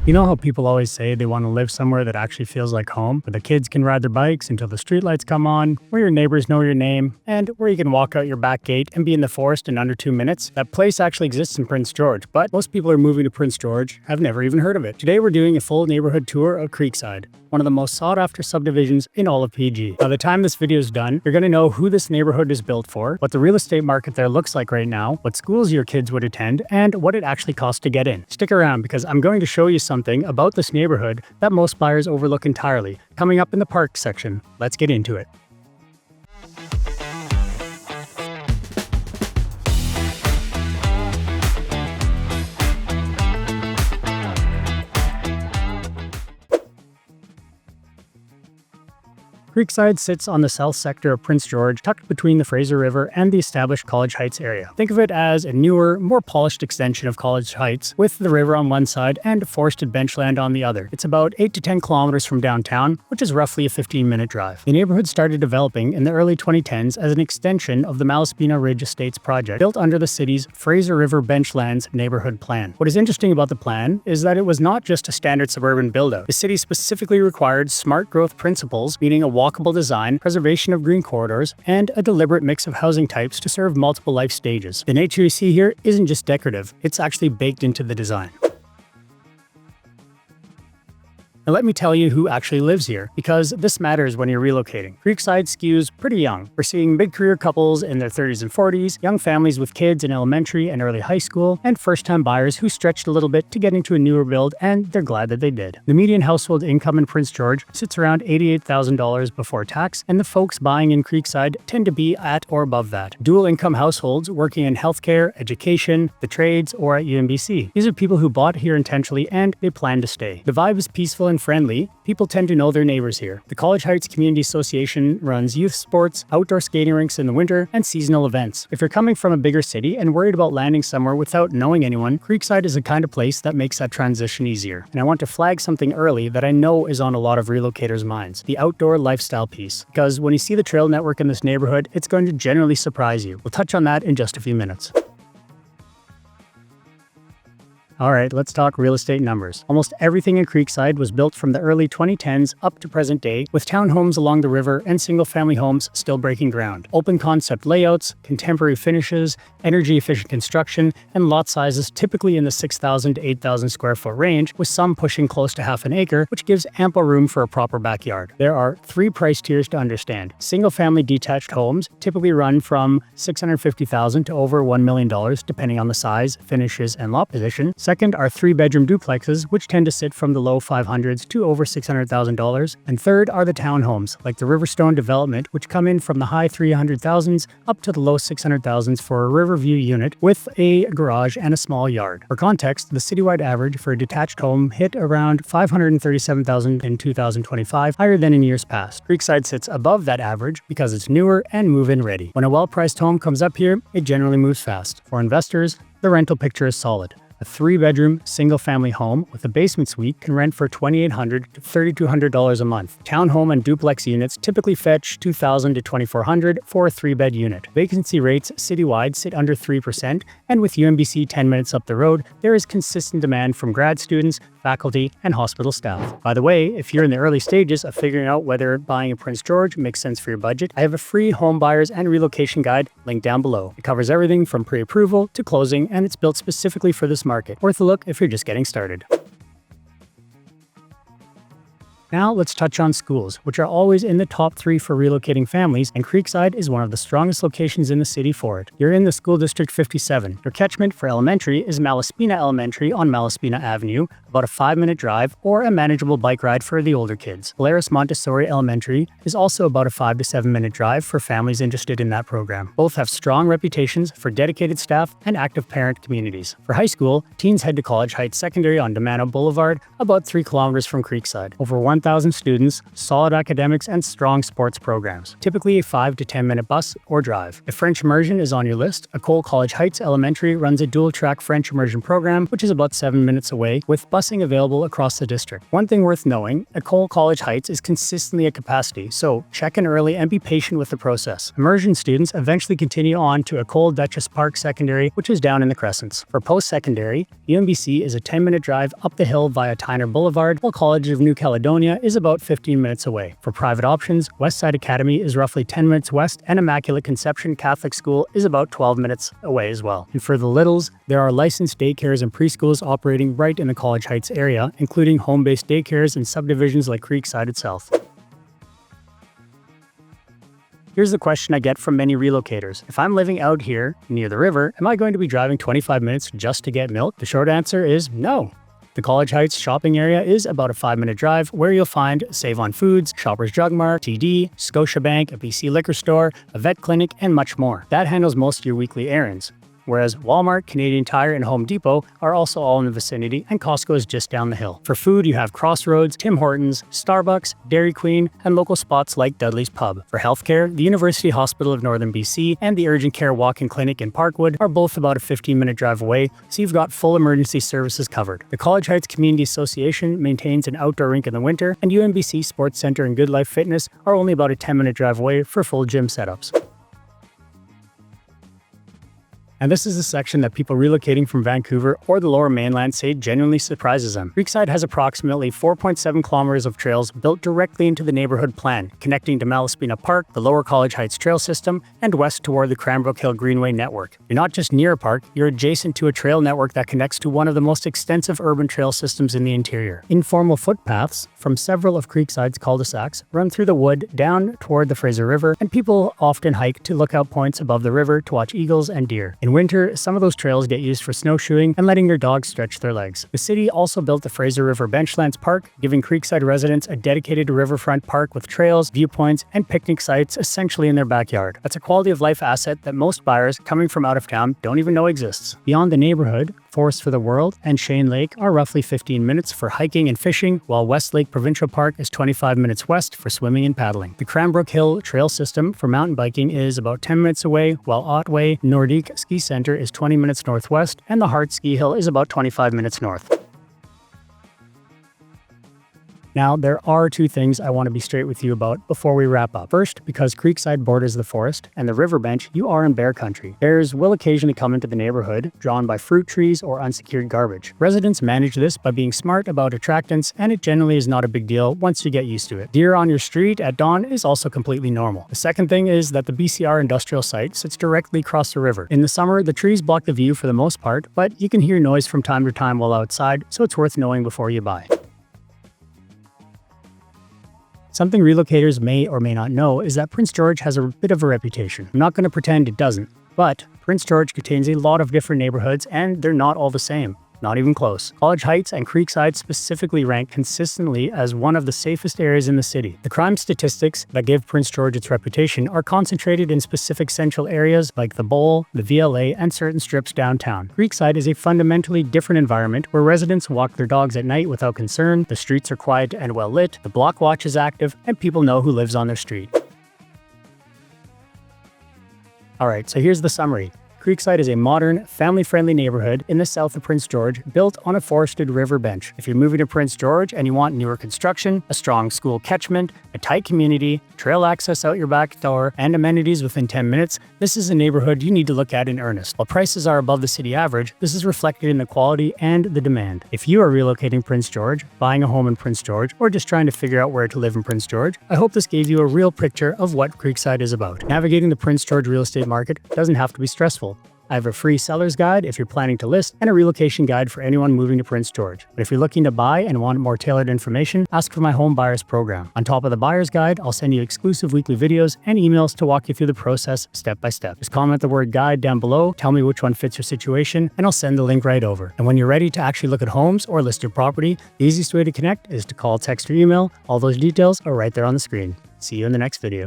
You know how people always say they want to live somewhere that actually feels like home, where the kids can ride their bikes until the streetlights come on, where your neighbors know your name, and where you can walk out your back gate and be in the forest in under 2 minutes? That place actually exists in Prince George, but most people are moving to Prince George have never even heard of it. Today we're doing a full neighborhood tour of Creekside, one of the most sought-after subdivisions in all of PG. By the time this video is done, you're going to know who this neighborhood is built for, what the real estate market there looks like right now, what schools your kids would attend, and what it actually costs to get in. Stick around because I'm going to show you something about this neighborhood that most buyers overlook entirely, coming up in the park section. Let's get into it. Creekside sits on the south sector of Prince George, tucked between the Fraser River and the established College Heights area. Think of it as a newer, more polished extension of College Heights, with the river on one side and forested benchland on the other. It's about 8 to 10 kilometers from downtown, which is roughly a 15-minute drive. The neighborhood started developing in the early 2010s as an extension of the Malaspina Ridge Estates project, built under the city's Fraser River Benchlands neighborhood plan. What is interesting about the plan is that it was not just a standard suburban build-out. The city specifically required smart growth principles, meaning a walkable design, preservation of green corridors, and a deliberate mix of housing types to serve multiple life stages. The nature you see here isn't just decorative, it's actually baked into the design. Now let me tell you who actually lives here, because this matters when you're relocating. Creekside skews pretty young. We're seeing mid-career couples in their 30s and 40s, young families with kids in elementary and early high school, and first-time buyers who stretched a little bit to get into a newer build, and they're glad that they did. The median household income in Prince George sits around $88,000 before tax, and the folks buying in Creekside tend to be at or above that. Dual-income households working in healthcare, education, the trades, or at UMBC. These are people who bought here intentionally and they plan to stay. The vibe is peaceful and friendly. People tend to know their neighbors here. The College Heights Community Association runs youth sports, outdoor skating rinks in the winter, and seasonal events. If you're coming from a bigger city and worried about landing somewhere without knowing anyone, Creekside is the kind of place that makes that transition easier. And I want to flag something early that I know is on a lot of relocators' minds: the outdoor lifestyle piece. Because when you see the trail network in this neighborhood, it's going to generally surprise you. We'll touch on that in just a few minutes. Alright, let's talk real estate numbers. Almost everything in Creekside was built from the early 2010s up to present day, with townhomes along the river and single-family homes still breaking ground. Open concept layouts, contemporary finishes, energy-efficient construction, and lot sizes typically in the 6,000 to 8,000 square foot range, with some pushing close to half an acre, which gives ample room for a proper backyard. There are 3 price tiers to understand. Single-family detached homes typically run from $650,000 to over $1 million, depending on the size, finishes, and lot position. Second are 3-bedroom duplexes, which tend to sit from the low 500s to over $600,000. And third are the townhomes, like the Riverstone development, which come in from the high 300,000s up to the low 600,000s for a Riverview unit with a garage and a small yard. For context, the citywide average for a detached home hit around $537,000 in 2025, higher than in years past. Creekside sits above that average because it's newer and move-in ready. When a well-priced home comes up here, it generally moves fast. For investors, the rental picture is solid. A 3-bedroom, single-family home with a basement suite can rent for $2,800 to $3,200 a month. Townhome and duplex units typically fetch $2,000 to $2,400 for a 3-bed unit. Vacancy rates citywide sit under 3%, and with UMBC 10 minutes up the road, there is consistent demand from grad students, faculty, and hospital staff. By the way, if you're in the early stages of figuring out whether buying in Prince George makes sense for your budget, I have a free home buyers and relocation guide linked down below. It covers everything from pre-approval to closing, and it's built specifically for this market. Worth a look if you're just getting started. Now let's touch on schools, which are always in the top 3 for relocating families, and Creekside is one of the strongest locations in the city for it. You're in the School District 57. Your catchment for elementary is Malaspina Elementary on Malaspina Avenue, about a 5-minute drive or a manageable bike ride for the older kids. Polaris Montessori Elementary is also about a 5 to 7-minute drive for families interested in that program. Both have strong reputations for dedicated staff and active parent communities. For high school, teens head to College Heights Secondary on Domano Boulevard, about 3 kilometers from Creekside. Over 1,000 students, solid academics, and strong sports programs. Typically a 5 to 10 minute bus or drive. If French immersion is on your list, Ecole College Heights Elementary runs a dual-track French immersion program, which is about 7 minutes away, with busing available across the district. One thing worth knowing, Ecole College Heights is consistently at capacity, so check in early and be patient with the process. Immersion students eventually continue on to Ecole Duchess Park Secondary, which is down in the Crescents. For post-secondary, UMBC is a 10-minute drive up the hill via Tyner Boulevard, while College of New Caledonia is about 15 minutes away. For private options, Westside Academy is roughly 10 minutes west, and Immaculate Conception Catholic School is about 12 minutes away as well. And for the littles, there are licensed daycares and preschools operating right in the College Heights area, including home-based daycares in subdivisions like Creekside itself. Here's the question I get from many relocators. If I'm living out here near the river, am I going to be driving 25 minutes just to get milk? The short answer is no. The College Heights shopping area is about a 5-minute drive where you'll find Save on Foods, Shoppers Drug Mart, TD, Scotiabank, a BC liquor store, a vet clinic, and much more. That handles most of your weekly errands. Whereas Walmart, Canadian Tire, and Home Depot are also all in the vicinity, and Costco is just down the hill. For food, you have Crossroads, Tim Hortons, Starbucks, Dairy Queen, and local spots like Dudley's Pub. For healthcare, the University Hospital of Northern BC and the Urgent Care Walk-in Clinic in Parkwood are both about a 15-minute drive away, so you've got full emergency services covered. The College Heights Community Association maintains an outdoor rink in the winter, and UMBC Sports Center and Good Life Fitness are only about a 10-minute drive away for full gym setups. And this is a section that people relocating from Vancouver or the Lower Mainland say genuinely surprises them. Creekside has approximately 4.7 kilometers of trails built directly into the neighborhood plan, connecting to Malaspina Park, the Lower College Heights Trail System, and west toward the Cranbrook Hill Greenway network. You're not just near a park, you're adjacent to a trail network that connects to one of the most extensive urban trail systems in the interior. Informal footpaths from several of Creekside's cul-de-sacs run through the wood down toward the Fraser River, and people often hike to lookout points above the river to watch eagles and deer. In winter, some of those trails get used for snowshoeing and letting your dogs stretch their legs. The city also built the Fraser River Benchlands Park, giving Creekside residents a dedicated riverfront park with trails, viewpoints, and picnic sites essentially in their backyard. That's a quality of life asset that most buyers coming from out of town don't even know exists. Beyond the neighborhood, Forest for the World and Shane Lake are roughly 15 minutes for hiking and fishing, while West Lake Provincial Park is 25 minutes west for swimming and paddling. The Cranbrook Hill Trail System for mountain biking is about 10 minutes away, while Otway Nordique Ski Center is 20 minutes northwest, and the Hart Ski Hill is about 25 minutes north. Now, there are two things I want to be straight with you about before we wrap up. First, because Creekside borders the forest and the river bench, you are in bear country. Bears will occasionally come into the neighborhood, drawn by fruit trees or unsecured garbage. Residents manage this by being smart about attractants, and it generally is not a big deal once you get used to it. Deer on your street at dawn is also completely normal. The second thing is that the BCR industrial site sits directly across the river. In the summer, the trees block the view for the most part, but you can hear noise from time to time while outside, so it's worth knowing before you buy. Something relocators may or may not know is that Prince George has a bit of a reputation. I'm not going to pretend it doesn't, but Prince George contains a lot of different neighborhoods, and they're not all the same. Not even close. College Heights and Creekside specifically rank consistently as one of the safest areas in the city. The crime statistics that give Prince George its reputation are concentrated in specific central areas like the Bowl, the VLA, and certain strips downtown. Creekside is a fundamentally different environment where residents walk their dogs at night without concern, the streets are quiet and well lit, the block watch is active, and people know who lives on their street. Alright, so here's the summary. Creekside is a modern, family-friendly neighborhood in the south of Prince George, built on a forested river bench. If you're moving to Prince George and you want newer construction, a strong school catchment, a tight community, trail access out your back door, and amenities within 10 minutes, this is a neighborhood you need to look at in earnest. While prices are above the city average, this is reflected in the quality and the demand. If you are relocating Prince George, buying a home in Prince George, or just trying to figure out where to live in Prince George, I hope this gave you a real picture of what Creekside is about. Navigating the Prince George real estate market doesn't have to be stressful. I have a free seller's guide if you're planning to list, and a relocation guide for anyone moving to Prince George. But if you're looking to buy and want more tailored information, ask for my home buyers program. On top of the buyer's guide, I'll send you exclusive weekly videos and emails to walk you through the process step by step. Just comment the word guide down below, tell me which one fits your situation, and I'll send the link right over. And when you're ready to actually look at homes or list your property, the easiest way to connect is to call, text, or email. All those details are right there on the screen. See you in the next video.